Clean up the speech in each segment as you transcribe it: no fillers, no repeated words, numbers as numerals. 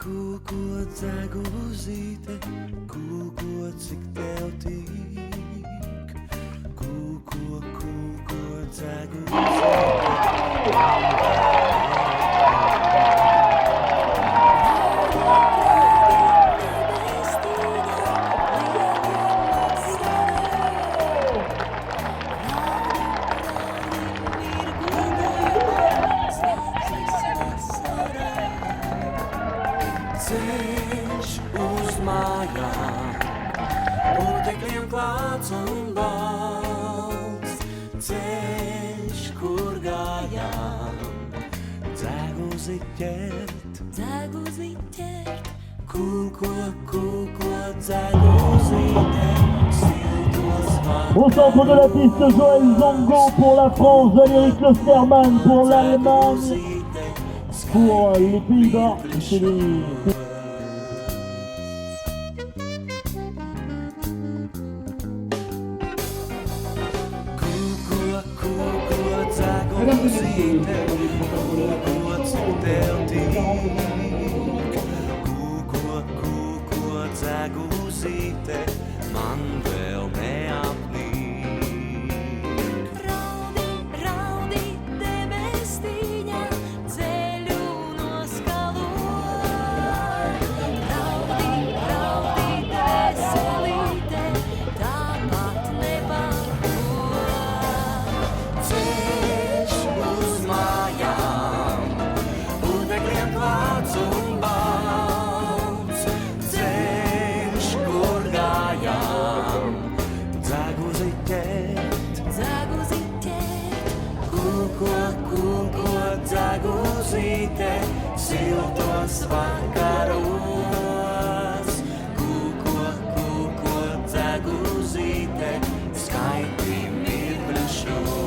kūko dzeguzīte, kūko cik tev tīk. Kūko dzeguzīte. Ceļš uz mājām, putekļiem klāts un balts. Ceļš, kur gājām, dzeguzi ķert. Kūko dzeguzi ķert, siltos vārds. Au centre de la piste, Joël Zongo pour la France, Valérie Klostermann pour l'Allemagne, pour les Pays-Bas, c'est les... Dzeguzīte, man vēl neapnīk. Raudi debestīņa, ceļu noskalo. Raudi dvēselīte, tāpat nebaro. Ceļš uz mājām, putekļiem klāts un balts. Ceļš, kur gājām, dzeguzi ķert. Kūko dzeguzīte, siltos vakaros. Kūko dzeguzīte, skaiti mirkļušos.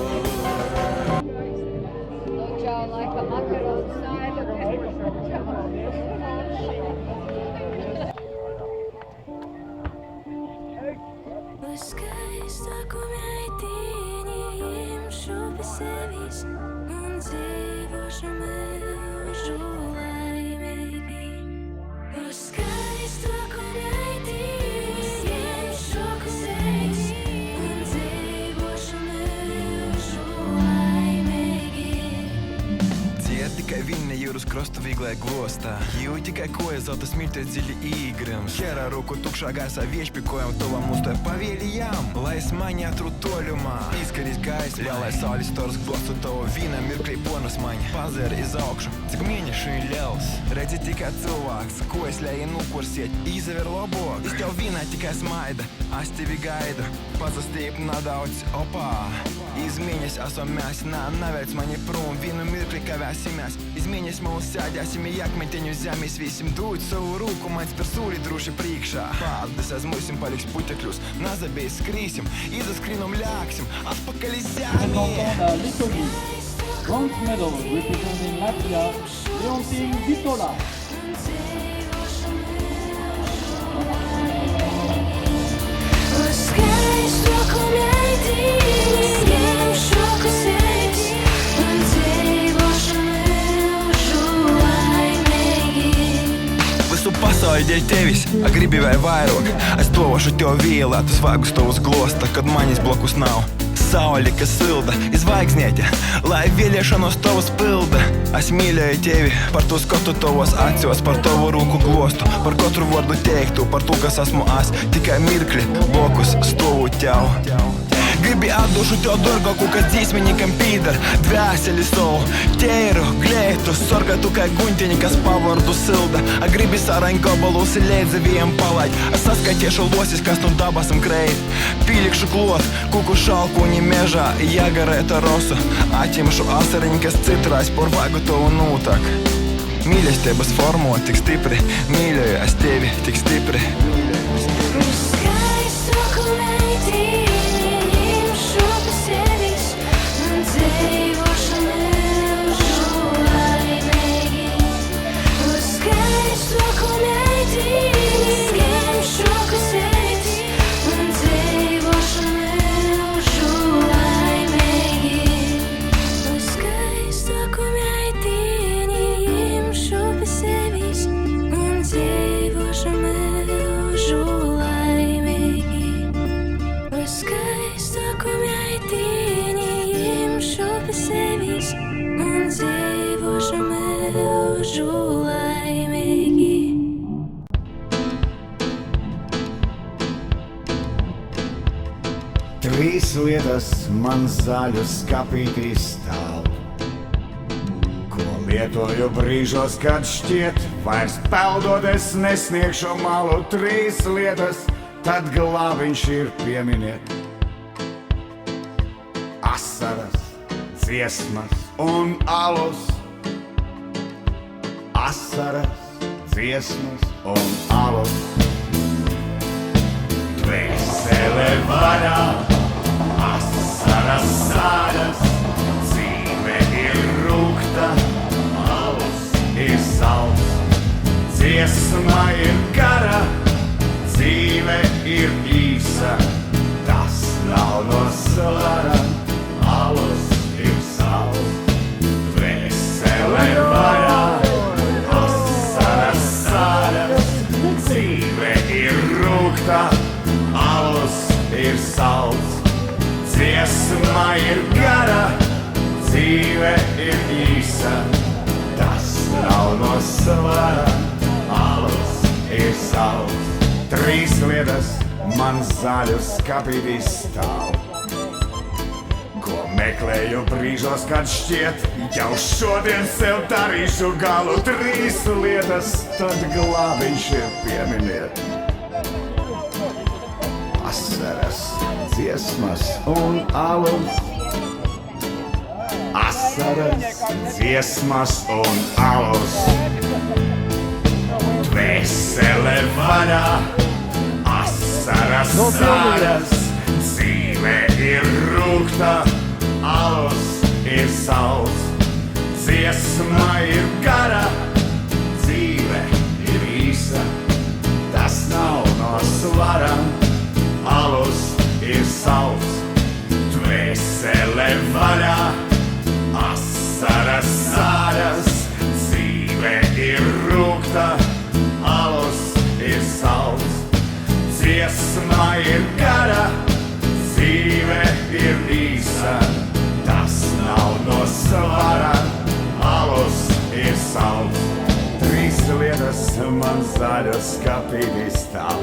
Down like a macaron side of Skaista, ko meitiņi imšu pie sevis un dzīvošu mūžu laimīgi. Skaista, ko meitiņi imšu pie sevis un dzīvošu mūžu laimīgi. Tie tikai viņa jūras krostu vīglai glostā. Jū tikai koja zelta smirties dziļi īgrim. Hera ruku tukšā gaisā viešpikojam tovam uztoja pavieļījām. Lai es mani atrūt toļumā, izkarīs gaismā. Lielai saules stors glostu tavu vīna mirklī ponas mani. Pazēri iz augšu, cik mēnešu ir liels. Redzi tikai cilvēks, ko es ļēju nukursiet. Izaver labok, es tev vīnā tikai smaida. Es tevi gaidu, pazastīp nadaudz, opā. Izmēņas esam mēs, navēc mani prom. Vīnu mirkli kavēsimies. Izmēņas mūs sēdēsim, jakmeņteņu zemes vīsim. Dūt savu rūku, mans per sūli drūši priekšā. Pārdas aizmūsim, paliks putekļus. Nazabēs skrīsim, izaskrinum ļāksim. Atpakaļ iz zemi. La Lettonie, bronze medal representing Latvia, Leontine Vitola. Skaisto, ko meitiņi imšu pie sevis un dzīvošu mūžu laimīgi. Visu pasauli dēļ tevis, gribi vai vairāk. Es došu tev vīlētus vaigus tavus glosta, kad manis blokus nav. Sauli, kas silda, izvaigzniete, lai vēlēšanos tavus pilda. Es mīlēju tevi par to skatu tavos acos, par tavu rūku glostu, par katru vārdu teiktu, par to, kas esmu es. Tikai mirkli, blokus stovu tev. Gribi atdošu tev dārgāku, kas dzīsmenikam pīdar. Dvēseli savu, tēru, glētu, sorgatu kā guņtiņi, kas pavardu silda. Gribi saraņ gabalus līdzaviem palaid. Saskatiešu losis, kas nu dabasam kreit. Pīlikšu klot, kuku šalkuņi mežā, jāgarēta rosu. Atimšu asariņ, kas citrais por vaigu tavu nūtak. Mīļestības formo tik stipri, mīļoju es tevi tik stipri. Skaisto, ko meitiņi imšu pie sevis un dzīvošu mūžu laimīgi. Skaisto, ko meitiņi imšu pie sevis un dzīvošu mūžu laimīgi. Skaisto, ko meitiņi imšu pie sevis un un dzīvošanu mūžu laimīgi. Trīs lietas man zaļu skapītī stāv, ko lietoju brīžos, kad šķiet vairs peldot es nesniegšu malu. Trīs lietas, tad glābiņš ir pieminiet. Asaras, dziesmas un alus. Asaras, dziesmas un alus. Dvēsele vaļā, asaras sāļas, dzīve ir rūgta, alus ir salds. Dziesma ir gara, dzīve ir īsa, tas nav no svara, alus ir salds. Dvēsele vaļā, asaras sāļas, dzīve ir rūgta, alus ir salds. Dziesma ir gara, dzīve ir īsa, tas nav no svara, alus ir salds. Trīs lietas man zaļu skapītī stāv, ko meklēju brīžos, kad šķiet jau šodien sev darīšu galu. Trīs lietas, tad glābiņš ir pieminiet. Asaras, dziesmas un alus. Asaras, dziesmas un alus. Dvēsele vaļā, asaras sāļas, dzīve ir rūgta, alus ir salds. Dziesma ir gara, dzīve ir īsa, tas nav no svara, alus ir salds. Dvēsele vaļā, asaras sāļas, dzīve ir rūgta, alus ir salds. Dziesma ir gara, dzīve ir īsa, tas nav no svara, alus ir salds. Trīs lietas man zaļu skapītī stāv.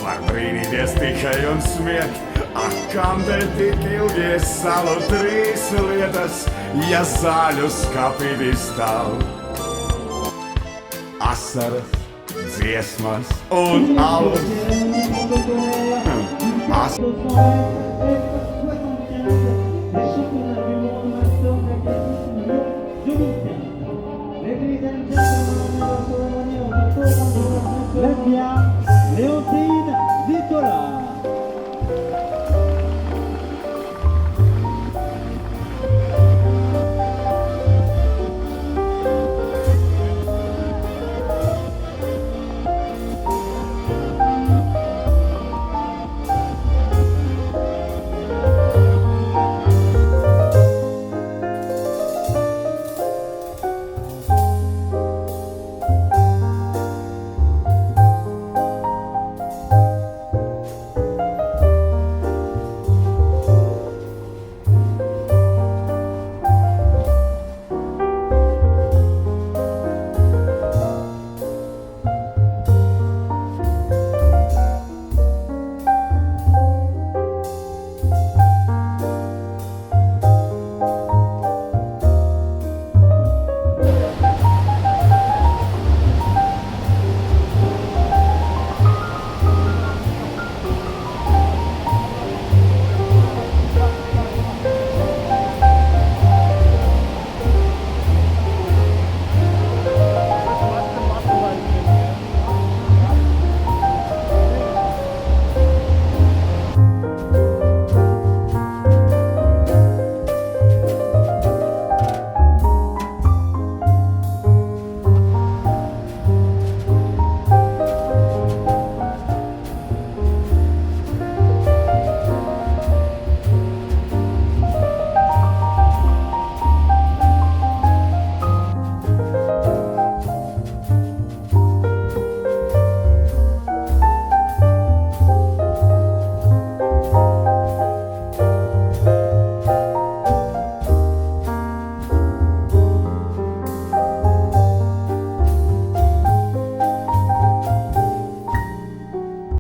Var brīnīties tikai un smiet, ak, kam te tik ilgi es salu. Trīs lietas, ja zaļu skapītī stāv. Asaras, dziesmas un alus. Léon T.